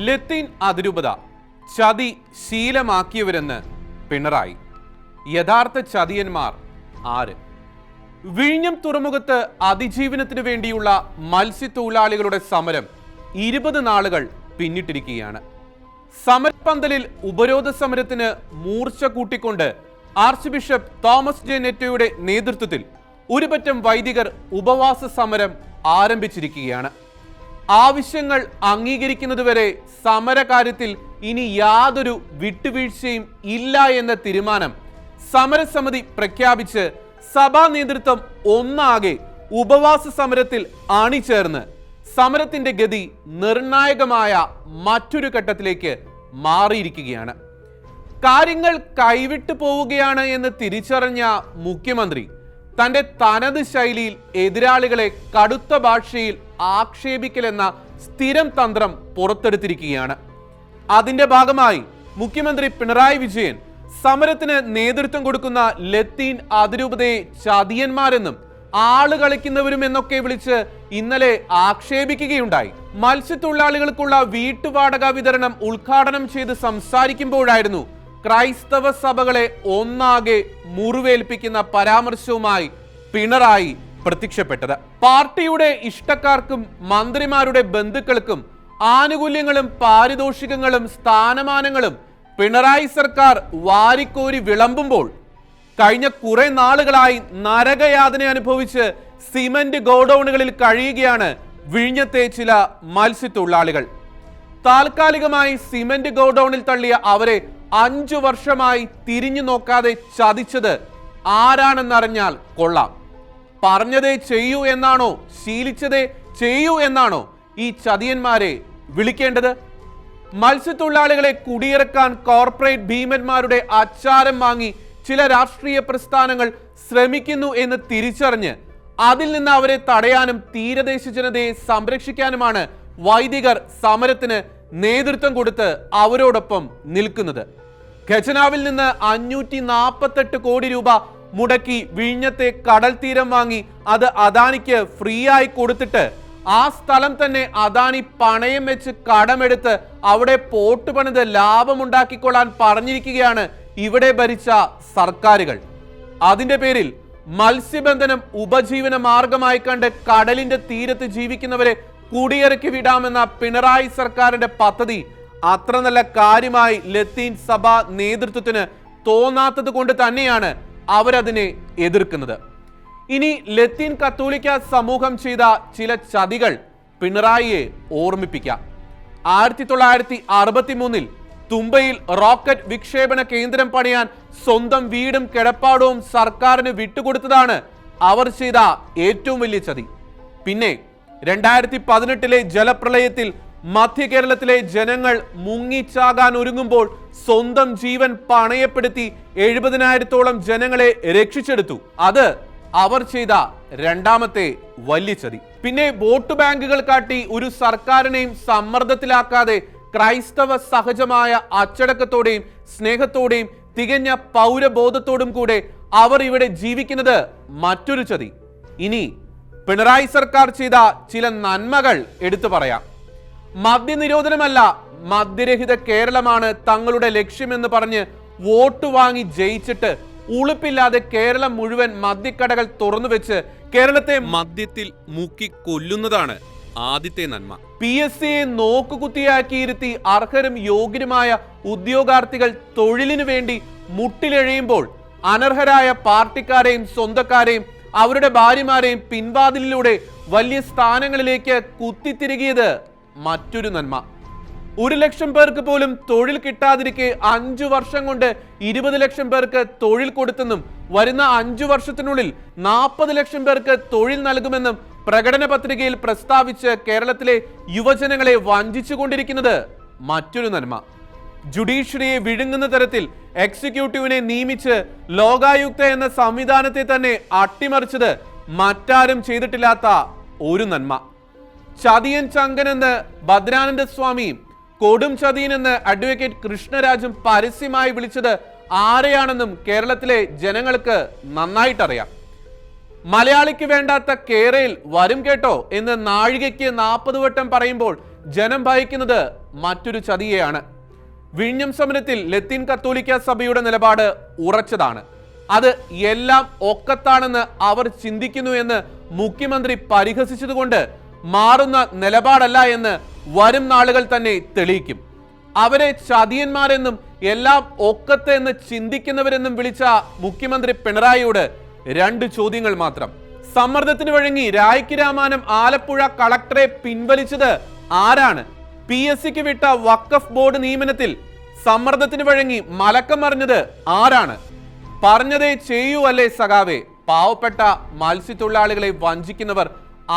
ലത്തീൻ അതിരൂപത ചതി ശീലമാക്കിയവരെന്ന് പിണറായി. യഥാർത്ഥ ചതിയന്മാർ ആര്? വിഴിഞ്ഞം തുറമുഖത്ത് അതിജീവനത്തിന് വേണ്ടിയുള്ള മത്സ്യത്തൊഴിലാളികളുടെ സമരം 20 നാളുകൾ പിന്നിട്ടിരിക്കുകയാണ്. സമരപ്പന്തലിൽ ഉപരോധ സമരത്തിന് മൂർച്ച കൂട്ടിക്കൊണ്ട് ആർച്ച് ബിഷപ്പ് തോമസ് ജെ നെറ്റോയുടെ നേതൃത്വത്തിൽ ഒരുപറ്റം വൈദികർ ഉപവാസ സമരം ആരംഭിച്ചിരിക്കുകയാണ്. ആവശ്യങ്ങൾ അംഗീകരിക്കുന്നതുവരെ സമരകാര്യത്തിൽ ഇനി യാതൊരു വിട്ടുവീഴ്ചയും ഇല്ല എന്ന തീരുമാനം സമരസമിതി പ്രഖ്യാപിച്ച് സഭാ നേതൃത്വം ഒന്നാകെ ഉപവാസ സമരത്തിൽ അണിചേർന്ന് സമരത്തിന്റെ ഗതി നിർണായകമായ മറ്റൊരു ഘട്ടത്തിലേക്ക് മാറിയിരിക്കുകയാണ്. കാര്യങ്ങൾ കൈവിട്ടു പോവുകയാണ് എന്ന് തിരിച്ചറിഞ്ഞ മുഖ്യമന്ത്രി തന്റെ തനത് ശൈലിയിൽ എതിരാളികളെ കടുത്ത ഭാഷയിൽ ആക്ഷേപിക്കലെന്ന സ്ഥിരം തന്ത്രം പുറത്തെടുത്തിരിക്കുകയാണ്. അതിന്റെ ഭാഗമായി മുഖ്യമന്ത്രി പിണറായി വിജയൻ സമരത്തിന് നേതൃത്വം കൊടുക്കുന്ന ലത്തീൻ അതിരൂപതയെ ചതിയന്മാരെന്നും ആള് കളിക്കുന്നവരും എന്നൊക്കെ വിളിച്ച് ഇന്നലെ ആക്ഷേപിക്കുകയുണ്ടായി. മത്സ്യത്തൊഴിലാളികൾക്കുള്ള വീട്ടുവാടക വിതരണം ഉദ്ഘാടനം ചെയ്ത് സംസാരിക്കുമ്പോഴായിരുന്നു ക്രൈസ്തവ സഭകളെ ഒന്നാകെ മുറിവേൽപ്പിക്കുന്ന പരാമർശവുമായി പിണറായി പ്രത്യക്ഷപ്പെട്ടത്. പാർട്ടിയുടെ ഇഷ്ടക്കാർക്കും മന്ത്രിമാരുടെ ബന്ധുക്കൾക്കും ആനുകൂല്യങ്ങളും പാരിതോഷികങ്ങളും സ്ഥാനമാനങ്ങളും പിണറായി സർക്കാർ വാരിക്കോരി വിളമ്പുമ്പോൾ കഴിഞ്ഞ കുറെ നാളുകളായി നരകയാതന അനുഭവിച്ച് സിമന്റ് ഗോഡൌണുകളിൽ കഴിയുകയാണ് വിഴിഞ്ഞത്തെ ചില മത്സ്യത്തൊഴിലാളികൾ. താൽക്കാലികമായി സിമന്റ് ഗോഡൌണിൽ തള്ളിയ അവരെ 5 വർഷമായി തിരിഞ്ഞു നോക്കാതെ ചതിച്ചത് ആരാണെന്നറിഞ്ഞാൽ കൊള്ളാം. പറഞ്ഞതേ ചെയ്യൂ എന്നാണോ, ശീലിച്ചതേ ചെയ്യൂ എന്നാണോ ഈ ചതിയന്മാരെ വിളിക്കേണ്ടത്? മത്സ്യത്തൊഴിലാളികളെ കുടിയിറക്കാൻ കോർപ്പറേറ്റ് ഭീമന്മാരുടെ അച്ചാരം വാങ്ങി ചില രാഷ്ട്രീയ പ്രസ്ഥാനങ്ങൾ ശ്രമിക്കുന്നു എന്ന് തിരിച്ചറിഞ്ഞ് അതിൽ നിന്ന് അവരെ തടയാനും തീരദേശ ജനതയെ സംരക്ഷിക്കാനുമാണ് വൈദികർ സമരത്തിന് നേതൃത്വം കൊടുത്ത് അവരോടൊപ്പം നിൽക്കുന്നത്. ഖജനാവിൽ നിന്ന് 548 കോടി രൂപ മുടക്കി വിഴിഞ്ഞത്തെ കടൽ തീരം വാങ്ങി അത് അദാനിക്ക് ഫ്രീ ആയി കൊടുത്തിട്ട് ആ സ്ഥലം തന്നെ അദാനി പണയം വെച്ച് കടമെടുത്ത് അവിടെ പോട്ട് പണിത് ലാഭമുണ്ടാക്കിക്കൊള്ളാൻ പറഞ്ഞിരിക്കുകയാണ് ഇവിടെ ഭരിച്ച സർക്കാരുകൾ. അതിന്റെ പേരിൽ മത്സ്യബന്ധനം ഉപജീവന മാർഗമായി കണ്ട് കടലിന്റെ തീരത്ത് ജീവിക്കുന്നവരെ കുടിയിറക്കി വിടാമെന്ന പിണറായി സർക്കാരിന്റെ പദ്ധതി അത്ര നല്ല കാര്യമായി ലത്തീൻ സഭാ നേതൃത്വത്തിന് തോന്നാത്തത് കൊണ്ട് തന്നെയാണ് അവരതിനെ എതിർക്കുന്നത്. ഇനി ലത്തീൻ കത്തോലിക്ക സമൂഹം ചെയ്ത ചില ചതികൾ പിണറായിയെ ഓർമ്മിപ്പിക്കാം. 1963 തുമ്പയിൽ റോക്കറ്റ് വിക്ഷേപണ കേന്ദ്രം പണിയാൻ സ്വന്തം വീടും കിടപ്പാടവും സർക്കാരിന് വിട്ടുകൊടുത്തതാണ് അവർ ചെയ്ത ഏറ്റവും വലിയ ചതി. പിന്നെ 2018 ജലപ്രളയത്തിൽ മധ്യ കേരളത്തിലെ ജനങ്ങൾ മുങ്ങിച്ചാകാൻ ഒരുങ്ങുമ്പോൾ സ്വന്തം ജീവൻ പണയപ്പെടുത്തി 70,000-ഓളം ജനങ്ങളെ രക്ഷിച്ചെടുത്തു. അത് അവർ ചെയ്ത രണ്ടാമത്തെ വലിയ ചതി. പിന്നെ വോട്ട് ബാങ്കുകൾ കാട്ടി ഒരു സർക്കാരിനെയും സമ്മർദ്ദത്തിലാക്കാതെ ക്രൈസ്തവ സഹജമായ അച്ചടക്കത്തോടെയും സ്നേഹത്തോടെയും തികഞ്ഞ പൗരബോധത്തോടും കൂടെ അവർ ഇവിടെ ജീവിക്കുന്നത് മറ്റൊരു ചതി. ഇനി പിണറായി സർക്കാർ ചെയ്ത ചില നന്മകൾ എടുത്തു പറയാം. മദ്യനിരോധനമല്ല, മദ്യരഹിത കേരളമാണ് തങ്ങളുടെ ലക്ഷ്യമെന്ന് പറഞ്ഞ് വോട്ട് വാങ്ങി ജയിച്ചിട്ട് ഉളുപ്പില്ലാതെ കേരളം മുഴുവൻ മദ്യക്കടകൾ തുറന്നുവെച്ച് കേരളത്തെ മദ്യത്തിൽ മുക്കി കൊല്ലുന്നതാണ് ആദ്യത്തെ നന്മ. PSCയെ നോക്കുകുത്തിയാക്കിയിരുത്തി അർഹരും യോഗ്യരുമായ ഉദ്യോഗാർത്ഥികൾ തൊഴിലിനു വേണ്ടി മുട്ടിലെഴയുമ്പോൾ അനർഹരായ പാർട്ടിക്കാരെയും സ്വന്തക്കാരെയും അവരുടെ ഭാര്യമാരെയും പിൻവാതിലിലൂടെ വലിയ സ്ഥാനങ്ങളിലേക്ക് കുത്തിത്തിരികിയത് മറ്റൊരു നന്മ. 1 ലക്ഷം പേർക്ക് പോലും തൊഴിൽ കിട്ടാതിരിക്കെ 5 വർഷം കൊണ്ട് 20 ലക്ഷം പേർക്ക് തൊഴിൽ കൊടുത്തെന്നും വരുന്ന 5 വർഷത്തിനുള്ളിൽ 40 ലക്ഷം പേർക്ക് തൊഴിൽ നൽകുമെന്നും പ്രകടന പത്രികയിൽ പ്രസ്താവിച്ച് കേരളത്തിലെ യുവജനങ്ങളെ വഞ്ചിച്ചുകൊണ്ടിരിക്കുന്നത് മറ്റൊരു നന്മ. ജുഡീഷ്യറിയെ വിഴുങ്ങുന്ന തരത്തിൽ എക്സിക്യൂട്ടീവിനെ നിയമിച്ച് ലോകായുക്ത എന്ന സംവിധാനത്തെ തന്നെ അട്ടിമറിച്ചത് മറ്റാരും ചെയ്തിട്ടില്ലാത്ത ഒരു നന്മ. ചതിയൻ ചങ്കനെന്ന് ഭദ്രാനന്ദ സ്വാമിയും കൊടും ചതിയനെന്ന് അഡ്വക്കേറ്റ് കൃഷ്ണരാജും പരസ്യമായി വിളിച്ചത് ആരെയാണെന്നും കേരളത്തിലെ ജനങ്ങൾക്ക് നന്നായിട്ടറിയാം. മലയാളിക്ക് വേണ്ടാത്ത കേരയിൽ വരും കേട്ടോ എന്ന് നാഴികയ്ക്ക് 40 വട്ടം പറയുമ്പോൾ ജനം ഭയക്കുന്നത് മറ്റൊരു ചതിയെയാണ്. വിഴിഞ്ഞം സമരത്തിൽ ലത്തീൻ കത്തോലിക്ക സഭയുടെ നിലപാട് ഉറച്ചതാണ്. അത് എല്ലാം ഒക്കത്താണെന്ന് അവർ ചിന്തിക്കുന്നു എന്ന് മുഖ്യമന്ത്രി പരിഹസിച്ചതുകൊണ്ട് മാറുന്ന നിലപാടല്ല എന്ന് വരും നാളുകൾ തന്നെ തെളിയിക്കും. അവരെ ചതിയന്മാരെന്നും എല്ലാം ഒക്കത്ത് എന്ന് ചിന്തിക്കുന്നവരെന്നും വിളിച്ച മുഖ്യമന്ത്രി പിണറായിയോട് 2 ചോദ്യങ്ങൾ മാത്രം. സമ്മർദ്ദത്തിന് വഴങ്ങി രായ്ക്ക് രാമാനം ആലപ്പുഴ കളക്ടറെ പിൻവലിച്ചത് ആരാണ്? PSCക്ക് വിട്ട വഖഫ് ബോർഡ് നിയമനത്തിൽ സമ്മർദ്ദത്തിന് വഴങ്ങി മലക്കം മറിഞ്ഞത് ആരാണ്? പറഞ്ഞതേ ചെയ്യൂ അല്ലേ സഖാവേ? പാവപ്പെട്ട മത്സ്യത്തൊഴിലാളികളെ വഞ്ചിക്കുന്നവർ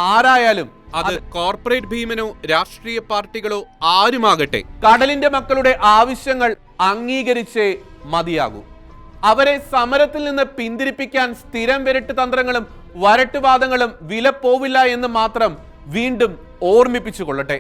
ആരായാലും അത് കോർപ്പറേറ്റ് ഭീമനോ രാഷ്ട്രീയ പാർട്ടികളോ ആരുമാകട്ടെ, കടലിന്റെ മക്കളുടെ ആവശ്യങ്ങൾ അംഗീകരിച്ചേ മതിയാകൂ. അവരെ സമരത്തിൽ നിന്ന് പിന്തിരിപ്പിക്കാൻ സ്ഥിരം വിരട്ട് തന്ത്രങ്ങളും വരട്ടുവാദങ്ങളും വില പോവില്ല എന്ന് മാത്രം വീണ്ടും ഓർമ്മിപ്പിച്ചു കൊള്ളട്ടെ.